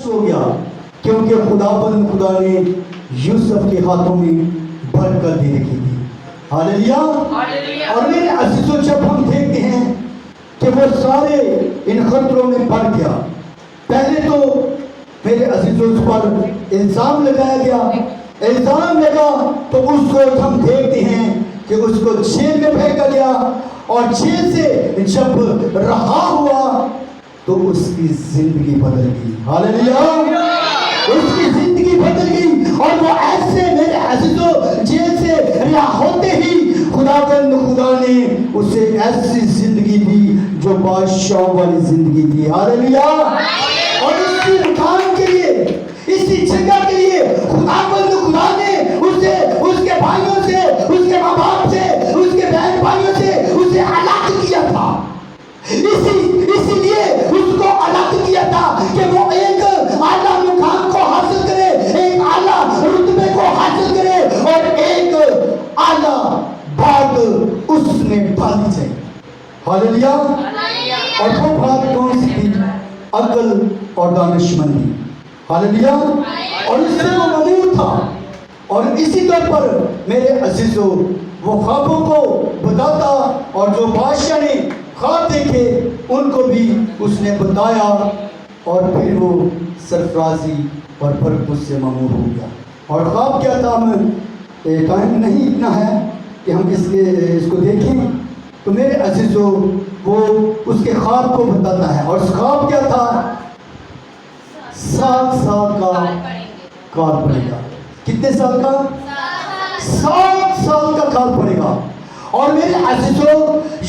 ہو گیا کیونکہ خدا نے یوسف کے ہاتھوں میں برکت دے رکھی تھی. ہاللیلویا. اور میرے عزیزوں جب ہم دیکھتے ہیں کہ وہ سارے ان خطروں میں پڑ گیا, پہلے تو میرے عزیزوں اس پر الزام لگایا گیا, الزام لگا تو اس کو ہم دیکھتے ہیں کہ اس کو جیل میں پھینکا گیا, اور جیل سے جب رہا ہوا تو اس کی زندگی بدل گئی. ہاللیلویا. اس کی زندگی بدل گئی, اور وہ ایسے میرے عزیزوں جیل سے رہا ہوتے ہی خدا نے اسے ایسی زندگی دی جو بادشاہ والی زندگی دی. ہاللیلویا. اور اسی مقام کے لیے, اسی جگہ کے لیے خدا نے اسے اس کے بھائیوں سے, اس کے ماں باپ سے, اس کے بہن بھائیوں سے اسے الگ کیا تھا. اسی لیے اس کو الگ کیا تھا کہ وہ ایک اعلیٰ مقام کو حاصل کرے, ایک اعلیٰ رتبے کو حاصل کرے, اور ایک اعلیٰ بات اس میں ڈالی جائے. ہاللیلویا. اور وہ بات کون سی تھی؟ عقل اور دانشمندی. ہاللیلویا. اور اس سے وہ مامور تھا. اور اسی طور پر میرے عزیزوں وہ خوابوں کو بتاتا, اور جو بادشاہ نے خواب دیکھے ان کو بھی اس نے بتایا, اور پھر وہ سرفرازی اور برکت سے مامور ہو گیا. اور خواب کیا تھا؟ ہم ٹائم نہیں اتنا ہے کہ ہم اس کو دیکھیں, تو میرے عزیزوں وہ اس کے خواب کو بتاتا ہے. اور اس خواب کیا تھا؟ 7 سال کا کال پڑے گا. کتنے سال کا؟ 7 سال کا کال پڑے گا. اور میرے عزیزوں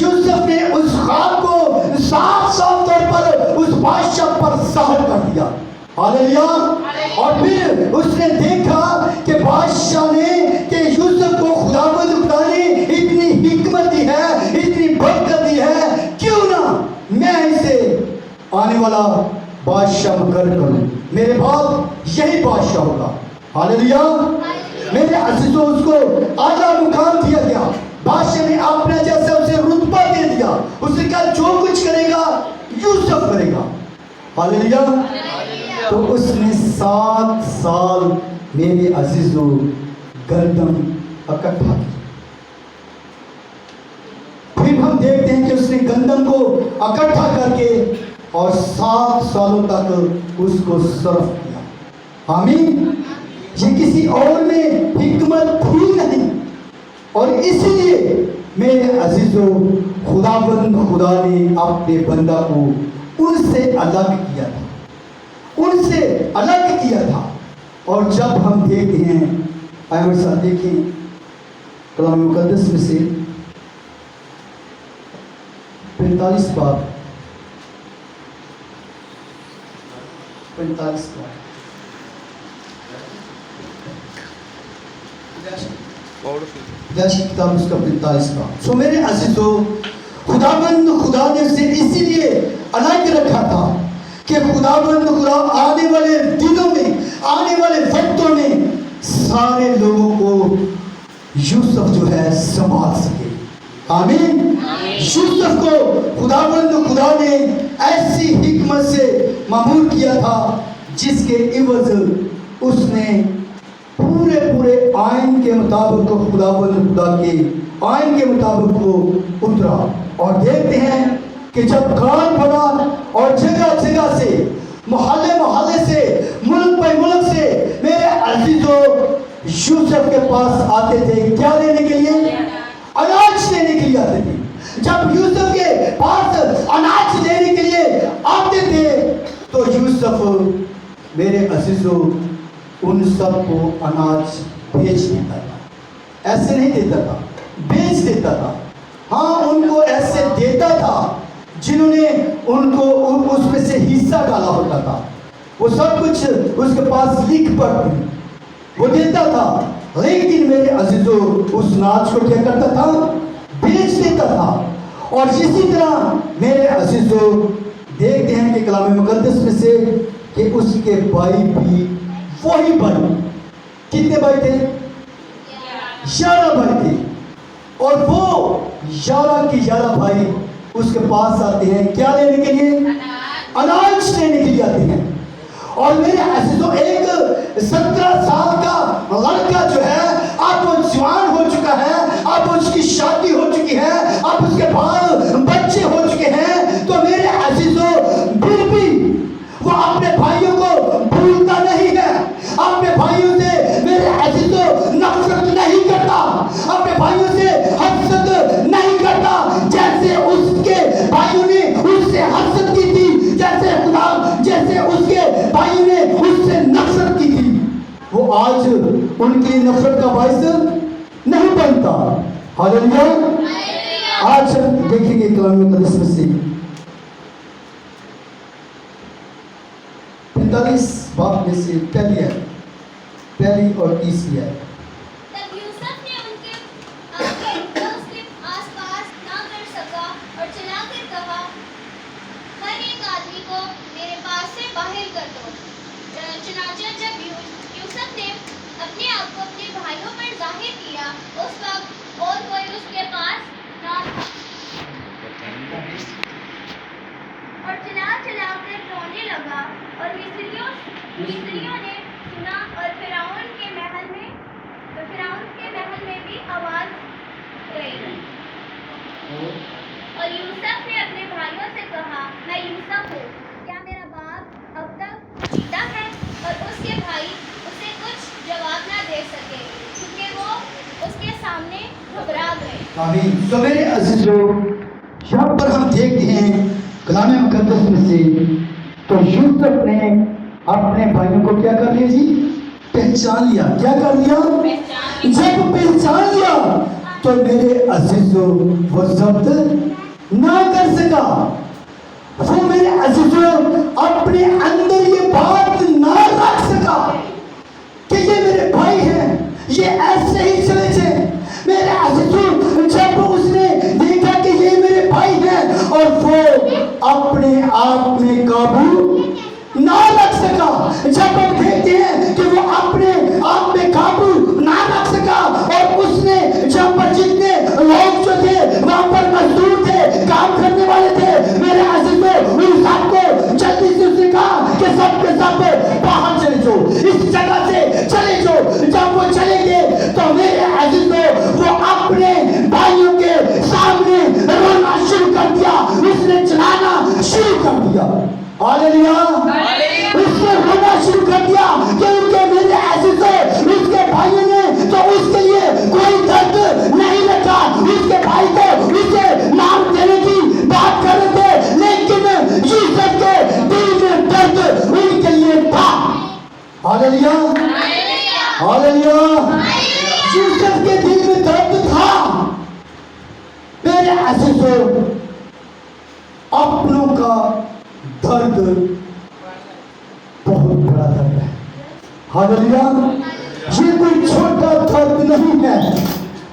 یوسف نے اس خواب کو 7 سال طور پر اس بادشاہ پر ظاہر کر دیا. ہاللیلویا. اور پھر اس نے دیکھا کہ بادشاہ نے کہ یوسف کو خدا نے اتنی حکمت دی ہے, اتنی برکت دی ہے, کیوں نہ میں اسے آنے والا بادشاہ مقرر کروں, میرے بعد یہی بادشاہ ہوگا. ہاللیلویا. میرے عزیزوں اس کو اعلیٰ مقام دیا گیا. بادشاہ نے اپنا جیسا اسے رتبہ دے دیا. اس نے کہا جو کچھ کرے گا یوسف کرے گا. ہاللیلویا. تو اس نے 7 سال میرے عزیزوں گندم اکٹھا کی. پھر ہم دیکھتے ہیں کہ اس نے گندم کو اکٹھا کر کے اور 7 سالوں تک اس کو صرف کیا. آمین. یہ کسی اور میں حکمت تھی نہیں. اور اسی لیے میرے عزیزوں خدا نے اپنے بندہ کو ان سے الگ کیا تھا, ان سے الگ کیا تھا. اور جب ہم دیکھتے ہیں, آئے میرے ساتھ دیکھیں کلام مقدس میں سے 45 باب 45 باب جیسی کتاب اس کا 45 کا. سو میرے عزیزوں خدا نے اسے اسی لیے الگ رکھا تھا کہ خدا آنے والے دنوں میں, آنے والے وقتوں میں سارے لوگوں کو یوسف جو ہے سنبھال سکے. آمین. یوسف کو خدا نے ایسی حکمت سے مامور کیا تھا جس کے عوض اس نے پورے آئین کے مطابق کو خدا کے آئین کے مطابق کو اترا. اور دیکھتے ہیں کہ جب کال پڑا اور جگہ سے محلے سے ملک ملک سے میرے عزیزوں یوسف کے پاس آتے تھے. کیا لینے کے لیے؟ اناج لینے کے لیے آتے تھے. جب یوسف کے پاس اناج لینے کے لیے آتے تھے تو یوسف میرے عزیزوں ان سب کو اناج بیچ دیتا تھا. ایسے نہیں دیتا تھا, بیچ دیتا تھا. ہاں ان کو ایسے دیتا تھا جنہوں نے ان کو اس میں سے حصہ ڈالا ہوتا تھا. وہ سب کچھ اس کے پاس لکھ پڑھ وہ دیتا تھا. لیکن میرے عزیزوں اس اناج کو کیا کرتا تھا؟ بیچ دیتا تھا. اور اسی طرح میرے عزیزوں دیکھتے ہیں کہ کلام مقدس میں سے کہ اس کے بھائی بھی وہی بھائی. کتنے بھائی تھے؟ 11 بھائی تھے. اور وہ 11 کے 11 بھائی اس کے پاس آتے ہیں. کیا لینے کے لیے؟ اناج لینے کے لیے آتے ہیں. اور میرے عزیزوں ایک 17 سال کا لڑکا جو ہے اب وہ جوان ہو چکا ہے, اب اس کی شادی ہو چکی ہے, اب اس کے بال بچے ہو چکے ہیں, تو میرے عزیزوں پھر بھی وہ اپنے بھائیوں کو بھولتا نہیں ہے, اپنے بھائیوں سے میرے عزیزوں نفرت نہیں کرتا, اپنے بھائیوں سے حسد نہیں کرتا, جیسے اس کے بھائیوں نے اس سے حسد کی تھی, جیسے اس کے بھائیوں نے اس سے نفرت کی تھی, وہ آج ان کی نفرت کا باعث نہیں بنتا. ہاللیلویا. آج دیکھیں گے کلام مقدس میں سے 45 باب میں سے پہلی اور تیسری ہے. تب یوسف نے ان کے آس پاس نہ کر سکا اور چلا کر کہا, ہر ایک آدمی کو میرے پاس سے باہر کر دو. چنانچہ جب یوسف نے اپنے آپ کو اپنے بھائیوں پر ظاہر کیا, اس وقت اور کوئی اس کے پاس نہ تھا, اور چلا کر رونے لگا. اور مصریوں نے سنا, اور فرعون کے محل میں بھی آواز گئی. اور یوسف نے اپنے بھائیوں سے کہا, میں یوسف ہوں, کیا میرا باپ اب تک جیتا ہے؟ اور اس کے بھائی اسے کچھ جواب نہ دے سکے, کیونکہ وہ اس کے سامنے گھبرا گئے. آمین. تو میرے عزیزوں یہاں پر ہم دیکھتے ہیں کلام مقدس میں سے, تو یوسف نے اپنے بھائیوں کو کیا کر لیا جی؟ پہچان لیا. کیا کر لیا؟ جب پہچان لیا تو میرے عزیزوں وہ ضبط نہ کر سکا. وہ میرے عزیزوں اپنے اندر یہ بات نہ رکھ سکا کہ یہ میرے بھائی ہیں, یہ ایسے ہی چلے تھے. میرے عزیزوں جب اس نے دیکھا کہ یہ میرے بھائی ہیں, اور وہ اپنے آپ میں قابو نہ رکھ سکا. جب ہم دیکھتے ہیں کہ وہ اپنے آپ میں قابو نہ رکھ سکا, اور اس نے جب پر جتنے لوگ جو تھے وہاں پر مزدور تھے, کام کرنے والے تھے, میرے عزیزوں ان سب کو جلدی سے اس نے کہا کہ سب کے سب باہر چلے جاؤ, اس جگہ سے چلے جاؤ. جب وہ چلے گئے تو میرے عزیزوں وہ اپنے بھائیوں کے سامنے رونا شروع کر دیا, اس نے چلانا شروع کر دیا. ہاللیلویا. اس نے رونا شروع کر دیا کیونکہ میرے عزیزوں اس کے بھائیوں نے تو اس کے لیے کوئی درد نہیں رکھا. اس کے بھائی کو اسے نام دینے کی بات کر رہے تھے, لیکن یوسف کے دل میں درد ان کے لیے تھا. ہاللیلویا. ہاللیلویا. یوسف کے دل میں درد تھا. میرے عزیزوں اپنوں کا درد بہت بڑا درد ہے. ہاللیلویا. یہ کوئی چھوٹا درد نہیں ہے.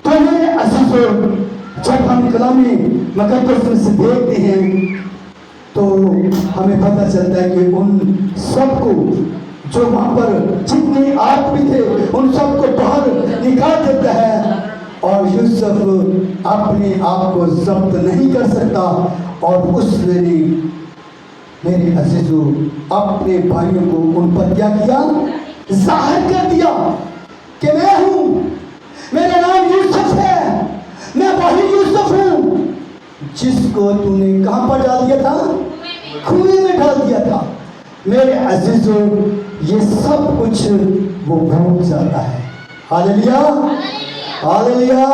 تو میرے عزیزوں جب ہم کلام مقدس میں سے دیکھتے ہیں تو ہمیں پتہ چلتا ہے کہ ان سب کو جو وہاں پر جتنے آدمی تھے ان سب کو باہر نکال دیتا ہے, اور یوسف اپنے آپ کو ضبط نہیں کر سکتا, اور اس نے میرے عزیزوں اپنے بھائیوں کو ان پر کیا کیا؟ ظاہر کر دیا کہ میں ہوں, میرا نام یوسف ہے, میں وہی یوسف ہوں جس کو تو نے کہاں پر ڈال دیا تھا؟ کنویں میں ڈال دیا تھا. میرے عزیزوں یہ سب کچھ وہ بھول جاتا ہے. ہاللیلویا. ہاللیلویا.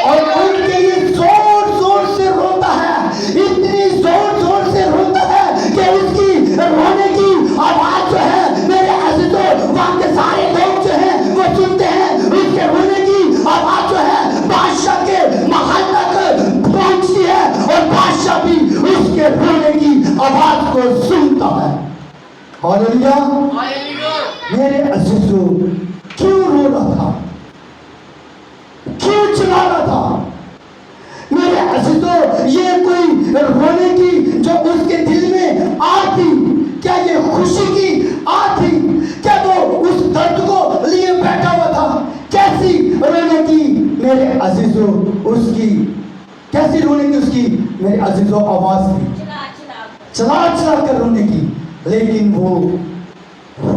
اور ان کے لیے زور زور سے روتا ہے, اتنی زور زور سے روتا ہے کہ اس کی رونے کی آواز جو ہے میرے عزیزوں وہاں کے سارے لوگ جو ہیں وہ سنتے ہیں. اس کے رونے کی آواز جو ہے بادشاہ کے محل تک پہنچتی ہے, اور بادشاہ بھی اس کے رونے کی آواز کو سنتا ہے. ہاللیلویا. میرے عزیزوں کیوں رو رہا تھا, کیوں چلا رہا تھا؟ میرے عزیزوں یہ کوئی رونے کی جو اس کے دل میں آتی, کیا یہ خوشی کی آتی, کیا وہ اس درد کو لیے بیٹھا ہوا تھا؟ کیسی رونے کی میرے عزیزوں اس کی, کیسی رونے کی اس کی میرے عزیزوں آواز تھی, چلا چلا کر رونے کی. لیکن وہ